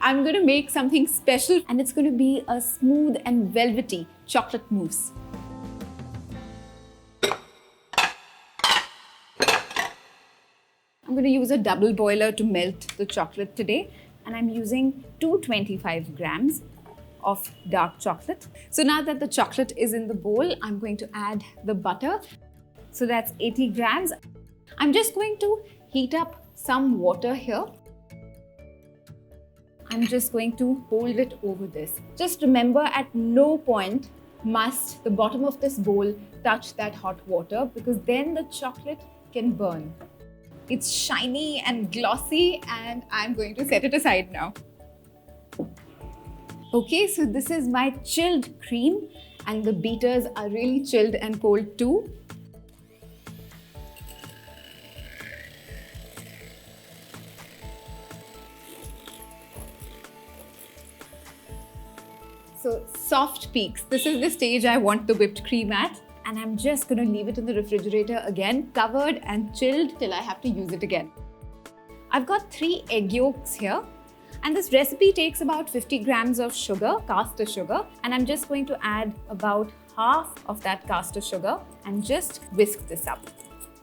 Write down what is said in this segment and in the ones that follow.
I'm going to make something special, and it's going to be a smooth and velvety chocolate mousse. I'm going to use a double boiler to melt the chocolate today, and I'm using 225 grams of dark chocolate. So now that the chocolate is in the bowl, I'm going to add the butter. So that's 80 grams. I'm just going to heat up some water here. I'm just going to hold it over this. Just remember, at no point must the bottom of this bowl touch that hot water, because then the chocolate can burn. It's shiny and glossy, and I'm going to set it aside now. Okay, so this is my chilled cream, and the beaters are really chilled and cold too. So soft peaks. This is the stage I want the whipped cream at. And I'm just going to leave it in the refrigerator again, covered and chilled till I have to use it again. I've got 3 egg yolks here, and this recipe takes about 50 grams of sugar, castor sugar, and I'm just going to add about half of that castor sugar and just whisk this up.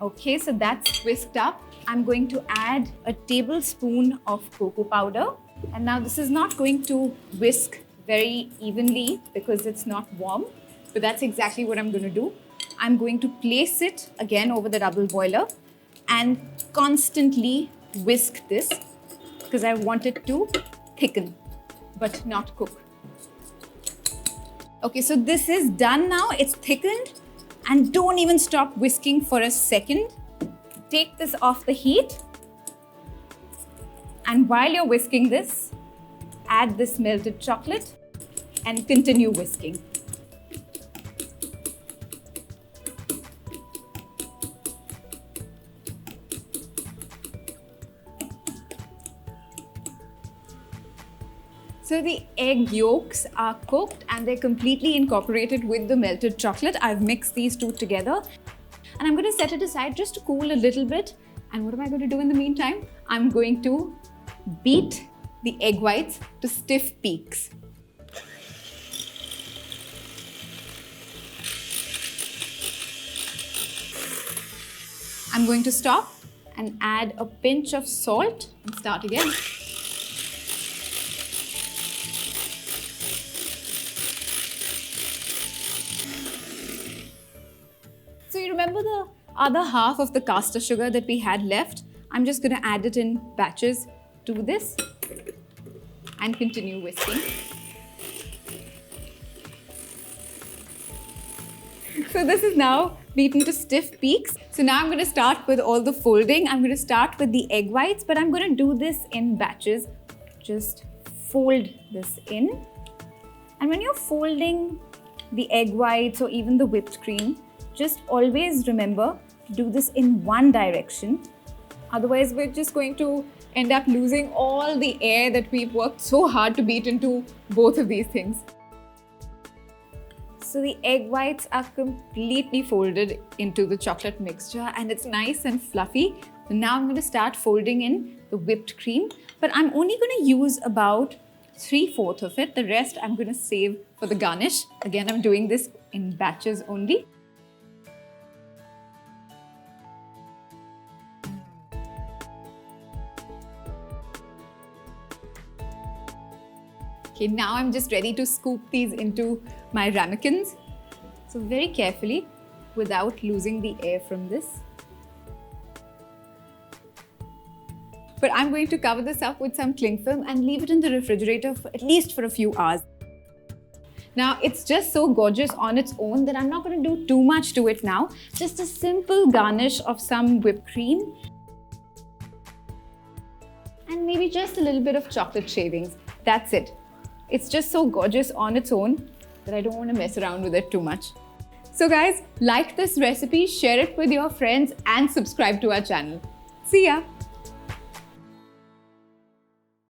Okay, so that's whisked up. I'm going to add a tablespoon of cocoa powder, and now this is not going to whisk very evenly because it's not warm. But that's exactly what I'm going to do. I'm going to place it again over the double boiler and constantly whisk this, because I want it to thicken but not cook. Okay, so this is done now. It's thickened, and don't even stop whisking for a second. Take this off the heat, and while you're whisking this, add this melted chocolate and continue whisking. So the egg yolks are cooked and they're completely incorporated with the melted chocolate. I've mixed these two together, and I'm going to set it aside just to cool a little bit. And what am I going to do in the meantime? I'm going to beat the egg whites to stiff peaks. I'm going to stop and add a pinch of salt and start again. So you remember the other half of the castor sugar that we had left? I'm just going to add it in batches to this and continue whisking. So this is now beaten to stiff peaks. So now I'm going to start with all the folding. I'm going to start with the egg whites, but I'm going to do this in batches. Just fold this in. And when you're folding the egg whites or even the whipped cream, just always remember to do this in one direction. Otherwise, we're just going to end up losing all the air that we've worked so hard to beat into both of these things. So the egg whites are completely folded into the chocolate mixture, and it's nice and fluffy. So now I'm going to start folding in the whipped cream, but I'm only going to use about 3/4 of it. The rest I'm going to save for the garnish. Again, I'm doing this in batches only. Okay, now I'm just ready to scoop these into my ramekins. So very carefully, without losing the air from this. But I'm going to cover this up with some cling film and leave it in the refrigerator for at least for a few hours. Now, it's just so gorgeous on its own that I'm not going to do too much to it now. Just a simple garnish of some whipped cream. And maybe just a little bit of chocolate shavings. That's it. It's just so gorgeous on its own that I don't want to mess around with it too much. So guys, like this recipe, share it with your friends and subscribe to our channel. See ya!